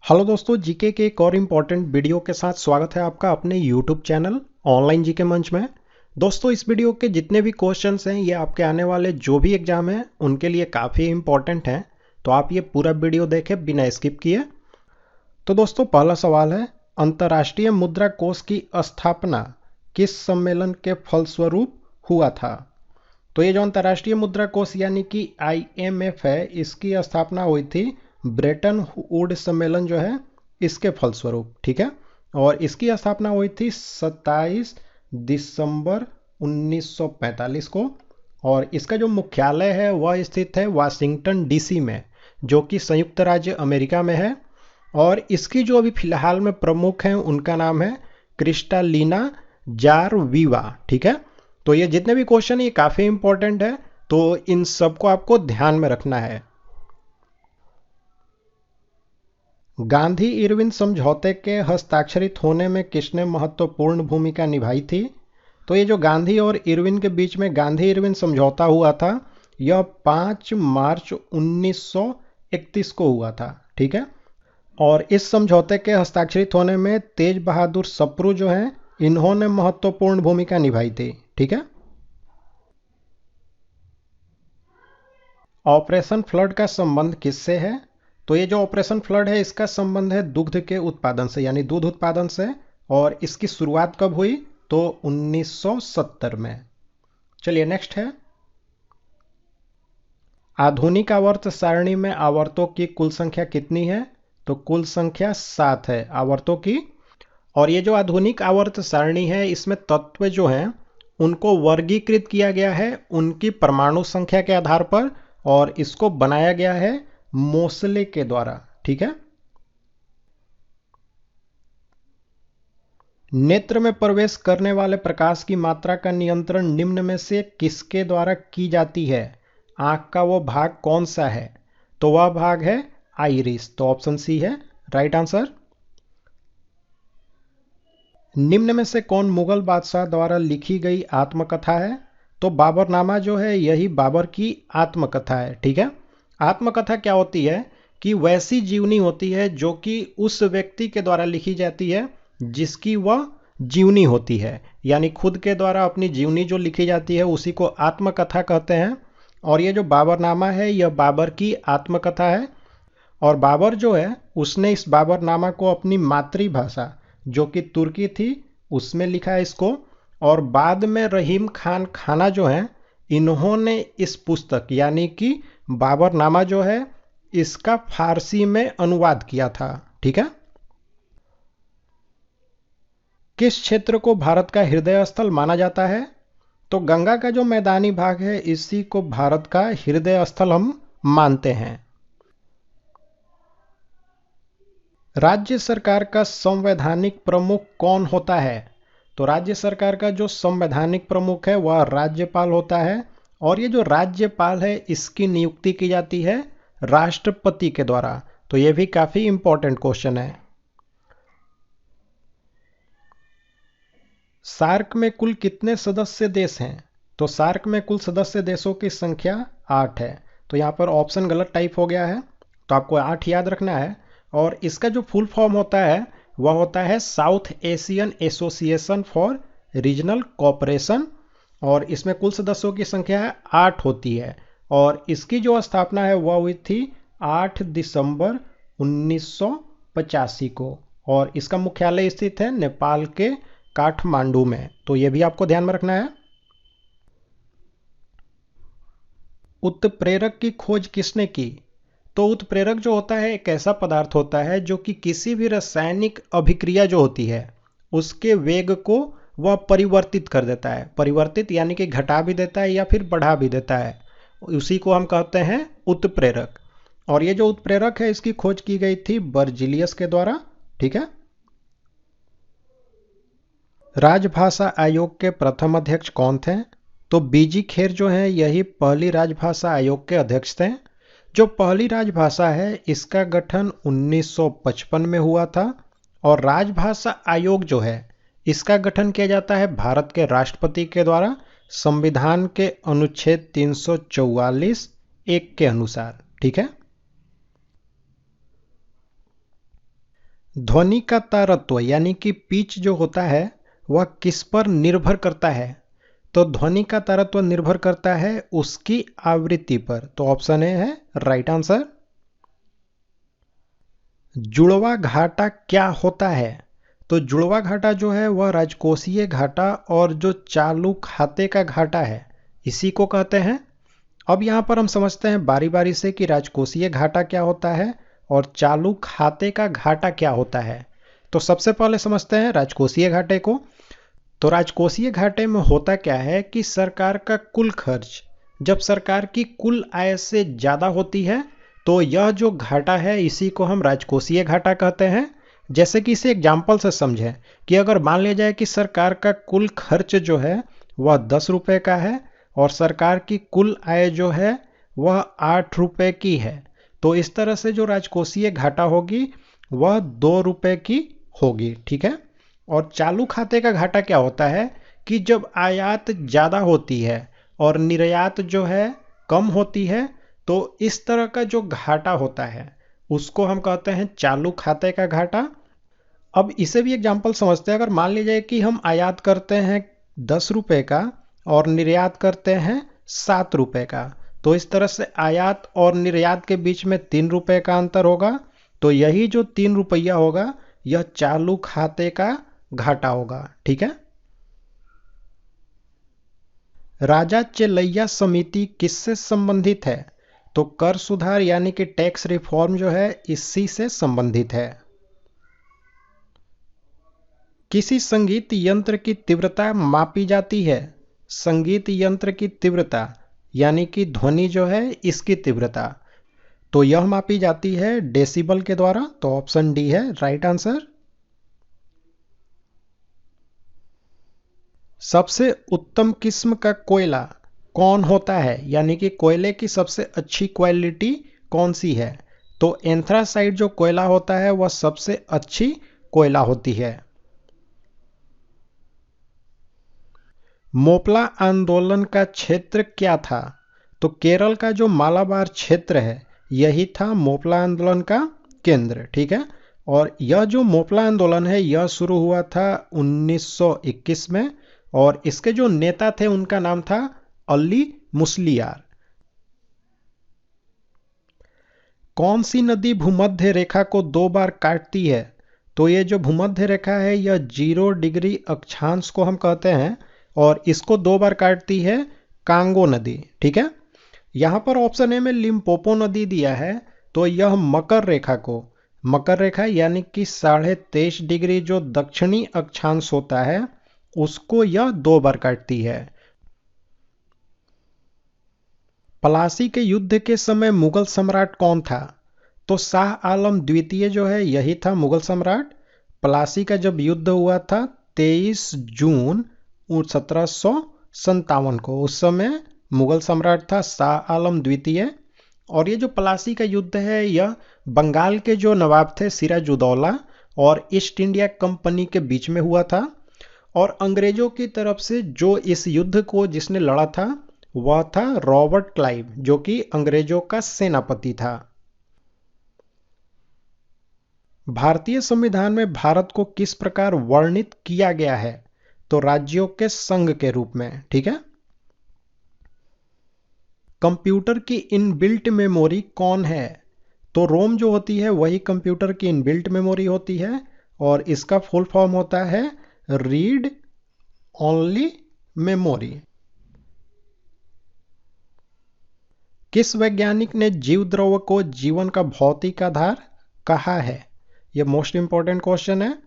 Hello दोस्तों, GK के एक और इम्पॉर्टेंट वीडियो के साथ स्वागत है आपका अपने यूट्यूब चैनल ऑनलाइन जीके मंच में। दोस्तों, इस वीडियो के जितने भी क्वेश्चंस हैं ये आपके आने वाले जो भी एग्जाम हैं उनके लिए काफ़ी इम्पॉर्टेंट हैं, तो आप ये पूरा वीडियो देखें बिना स्किप किए। तो दोस्तों, पहला सवाल है, अंतर्राष्ट्रीय मुद्रा कोष की स्थापना किस सम्मेलन के फलस्वरूप हुआ था? तो ये जो अंतर्राष्ट्रीय मुद्रा कोष यानी कि IMF है, इसकी स्थापना हुई थी ब्रेटन वुड सम्मेलन जो है इसके फलस्वरूप। ठीक है, और इसकी स्थापना हुई थी 27 दिसंबर 1945 को, और इसका जो मुख्यालय है वह स्थित है वाशिंगटन DC में, जो कि संयुक्त राज्य अमेरिका में है। और इसकी जो अभी फिलहाल में प्रमुख हैं उनका नाम है क्रिस्टालिना जारवीवा। ठीक है, तो ये जितने भी क्वेश्चन ये काफ़ी इंपॉर्टेंट है, तो इन सबको आपको ध्यान में रखना है। गांधी इरविन समझौते के हस्ताक्षरित होने में किसने महत्वपूर्ण भूमिका निभाई थी? तो ये जो गांधी और इरविन के बीच में गांधी इरविन समझौता हुआ था, यह 5 मार्च 1931 को हुआ था। ठीक है, और इस समझौते के हस्ताक्षरित होने में तेज बहादुर सप्रू जो हैं इन्होंने महत्वपूर्ण भूमिका निभाई थी। ठीक है, ऑपरेशन फ्लड का संबंध किससे है? तो ये जो ऑपरेशन फ्लड है इसका संबंध है दुग्ध के उत्पादन से, यानी दूध उत्पादन से, और इसकी शुरुआत कब हुई? तो 1970 में। चलिए नेक्स्ट है, आधुनिक आवर्त सारणी में आवर्तों की कुल संख्या कितनी है? तो कुल संख्या 7 है आवर्तों की। और ये जो आधुनिक आवर्त सारणी है इसमें तत्व जो हैं उनको वर्गीकृत किया गया है उनकी परमाणु संख्या के आधार पर, और इसको बनाया गया है मोसले के द्वारा। ठीक है, नेत्र में प्रवेश करने वाले प्रकाश की मात्रा का नियंत्रण निम्न में से किसके द्वारा की जाती है? आंख का वो भाग कौन सा है? तो वह भाग है आइरिस। तो ऑप्शन सी है राइट आंसर। निम्न में से कौन मुगल बादशाह द्वारा लिखी गई आत्मकथा है? तो बाबरनामा जो है यही बाबर की आत्मकथा है। ठीक है, आत्मकथा क्या होती है कि वैसी जीवनी होती है जो कि उस व्यक्ति के द्वारा लिखी जाती है जिसकी वह जीवनी होती है, यानी खुद के द्वारा अपनी जीवनी जो लिखी जाती है उसी को आत्मकथा कहते हैं। और ये जो बाबरनामा है यह बाबर की आत्मकथा है, और बाबर जो है उसने इस बाबरनामा को अपनी मातृभाषा जो कि तुर्की थी उसमें लिखा है इसको। और बाद में रहीम खान खाना जो है इन्होंने इस पुस्तक यानी कि बाबरनामा जो है इसका फारसी में अनुवाद किया था। ठीक है, किस क्षेत्र को भारत का हृदय स्थल माना जाता है? तो गंगा का जो मैदानी भाग है इसी को भारत का हृदय स्थल हम मानते हैं। राज्य सरकार का संवैधानिक प्रमुख कौन होता है? तो राज्य सरकार का जो संवैधानिक प्रमुख है वह राज्यपाल होता है, और ये जो राज्यपाल है इसकी नियुक्ति की जाती है राष्ट्रपति के द्वारा। तो ये भी काफी इंपॉर्टेंट क्वेश्चन है। सार्क में कुल कितने सदस्य देश हैं? तो सार्क में कुल सदस्य देशों की संख्या 8 है। तो यहाँ पर ऑप्शन गलत टाइप हो गया है, तो आपको 8 याद रखना है। और इसका जो फुल फॉर्म होता है वह होता है south Asian association for regional cooperation, और इसमें कुल सदस्यों की संख्या 8 होती है। और इसकी जो स्थापना है वह हुई थी 8 दिसंबर 1985 को, और इसका मुख्यालय स्थित है नेपाल के काठमांडू में। तो यह भी आपको ध्यान में रखना है। उत्प्रेरक की खोज किसने की? तो उत्प्रेरक जो होता है एक ऐसा पदार्थ होता है जो कि किसी भी रासायनिक अभिक्रिया जो होती है उसके वेग को वह परिवर्तित कर देता है। परिवर्तित यानी कि घटा भी देता है या फिर बढ़ा भी देता है, उसी को हम कहते हैं उत्प्रेरक। और ये जो उत्प्रेरक है इसकी खोज की गई थी बर्जिलियस के द्वारा। ठीक है, राजभाषा आयोग के प्रथम अध्यक्ष कौन थे? तो बीजी खेर जो हैं यही पहली राजभाषा आयोग के अध्यक्ष थे। जो पहली राजभाषा है इसका गठन 1955 में हुआ था, और राजभाषा आयोग जो है इसका गठन किया जाता है भारत के राष्ट्रपति के द्वारा संविधान के अनुच्छेद 344(1) के अनुसार। ठीक है, ध्वनि का तारत्व यानी कि पिच जो होता है वह किस पर निर्भर करता है? तो ध्वनि का तारत्व निर्भर करता है उसकी आवृत्ति पर। तो ऑप्शन ए है राइट आंसर। जुड़वा घाटा क्या होता है? तो जुड़वा घाटा जो है वह राजकोषीय घाटा और जो चालू खाते का घाटा है इसी को कहते हैं। अब यहाँ पर हम समझते हैं बारी बारी से कि राजकोषीय घाटा क्या होता है और चालू खाते का घाटा क्या होता है। तो सबसे पहले समझते हैं राजकोषीय घाटे को। तो राजकोषीय घाटे में होता क्या है कि सरकार का कुल खर्च जब सरकार की कुल आय से ज़्यादा होती है तो यह जो घाटा है इसी को हम राजकोषीय घाटा कहते हैं। जैसे कि इसे एग्जाम्पल से समझें कि अगर मान लिया जाए कि सरकार का कुल खर्च जो है वह 10 रुपये का है और सरकार की कुल आय जो है वह 8 रुपये की है, तो इस तरह से जो राजकोषीय घाटा होगी वह 2 रुपये की होगी। ठीक है। और चालू खाते का घाटा क्या होता है कि जब आयात ज़्यादा होती है और निर्यात जो है कम होती है तो इस तरह का जो घाटा होता है उसको हम कहते हैं चालू खाते का घाटा। अब इसे भी एग्जाम्पल समझते हैं। अगर मान लीजिए कि हम आयात करते हैं 10 रुपये का और निर्यात करते हैं 7 रुपये का, तो इस तरह से आयात और निर्यात के बीच में 3 रुपये का अंतर होगा। तो यही जो 3 रुपया होगा यह चालू खाते का घाटा होगा। ठीक है। राजा चेलैया समिति किससे संबंधित है? तो कर सुधार यानी कि टैक्स रिफॉर्म जो है इसी से संबंधित है। किसी संगीत यंत्र की तीव्रता मापी जाती है? संगीत यंत्र की तीव्रता यानी कि ध्वनि जो है इसकी तीव्रता, तो यह मापी जाती है डेसिबल के द्वारा। तो ऑप्शन डी है राइट आंसर। सबसे उत्तम किस्म का कोयला कौन होता है यानी कि कोयले की सबसे अच्छी क्वालिटी कौन सी है? तो एंथ्रासाइट जो कोयला होता है वह सबसे अच्छी कोयला होती है। मोपला आंदोलन का क्षेत्र क्या था? तो केरल का जो मालाबार क्षेत्र है यही था मोपला आंदोलन का केंद्र। ठीक है। और यह जो मोपला आंदोलन है यह शुरू हुआ था 1921 में और इसके जो नेता थे उनका नाम था अली मुस्लियार। कौन सी नदी भूमध्य रेखा को 2 बार काटती है? तो ये जो भूमध्य रेखा है यह 0 डिग्री अक्षांश को हम कहते हैं और इसको 2 बार काटती है कांगो नदी। ठीक है। यहां पर ऑप्शन ए में लिम्पोपो नदी दिया है, तो यह मकर रेखा को, मकर रेखा यानी कि 23.5 डिग्री जो दक्षिणी अक्षांश होता है उसको यह 2 बार काटती है। प्लासी के युद्ध के समय मुगल सम्राट कौन था? तो शाह आलम द्वितीय जो है यही था मुगल सम्राट। प्लासी का जब युद्ध हुआ था 23 जून 1757 को, उस समय मुगल सम्राट था शाह आलम द्वितीय। और ये जो प्लासी का युद्ध है यह बंगाल के जो नवाब थे सिराजुद्दौला और ईस्ट इंडिया कंपनी के बीच में हुआ था। और अंग्रेजों की तरफ से जो इस युद्ध को जिसने लड़ा था वह था रॉबर्ट क्लाइव जो कि अंग्रेजों का सेनापति था। भारतीय संविधान में भारत को किस प्रकार वर्णित किया गया है? तो राज्यों के संघ के रूप में। ठीक है। कंप्यूटर की इनबिल्ट मेमोरी कौन है? तो रोम जो होती है वही कंप्यूटर की इनबिल्ट मेमोरी होती है और इसका फुल फॉर्म होता है रीड ओनली मेमोरी। किस वैज्ञानिक ने जीव द्रव्य को जीवन का भौतिक आधार कहा है? यह मोस्ट इंपॉर्टेंट क्वेश्चन है।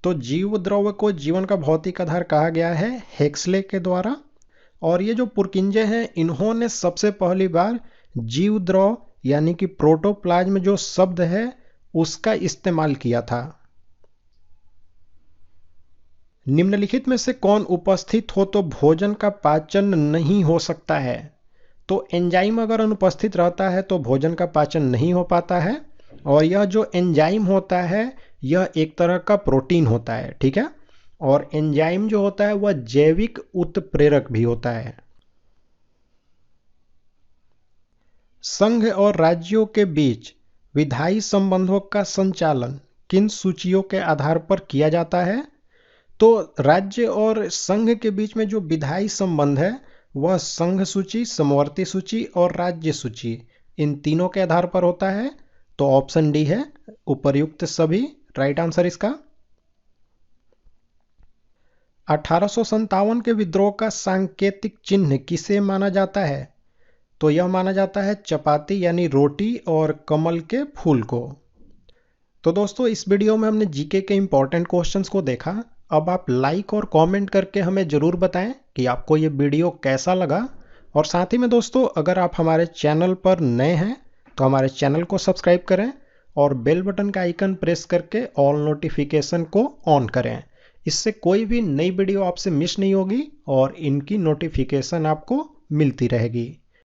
तो जीव द्रव्य को जीवन का भौतिक आधार कहा गया है हेक्सले के द्वारा। और ये जो पुरकिंजे हैं इन्होंने सबसे पहली बार जीव द्रव यानी कि प्रोटोप्लाज्म जो शब्द है उसका इस्तेमाल किया था। निम्नलिखित में से कौन उपस्थित हो तो भोजन का पाचन नहीं हो सकता है? तो एंजाइम अगर अनुपस्थित रहता है तो भोजन का पाचन नहीं हो पाता है। और यह जो एंजाइम होता है यह एक तरह का प्रोटीन होता है। ठीक है। और एंजाइम जो होता है वह जैविक उत्प्रेरक भी होता है। संघ और राज्यों के बीच विधायी संबंधों का संचालन किन सूचियों के आधार पर किया जाता है? तो राज्य और संघ के बीच में जो विधायी संबंध है वह संघ सूची, समवर्ती सूची और राज्य सूची, इन तीनों के आधार पर होता है। तो ऑप्शन डी है उपर्युक्त सभी राइट आंसर इसका। 1857 के विद्रोह का सांकेतिक चिन्ह किसे माना जाता है? तो यह माना जाता है चपाती यानी रोटी और कमल के फूल को। तो दोस्तों इस वीडियो में हमने जीके के इंपॉर्टेंट क्वेश्चंस को देखा। अब आप लाइक और कमेंट करके हमें ज़रूर बताएं कि आपको ये वीडियो कैसा लगा। और साथ ही में दोस्तों अगर आप हमारे चैनल पर नए हैं तो हमारे चैनल को सब्सक्राइब करें और बेल बटन का आइकन प्रेस करके ऑल नोटिफिकेशन को ऑन करें। इससे कोई भी नई वीडियो आपसे मिस नहीं होगी और इनकी नोटिफिकेशन आपको मिलती रहेगी।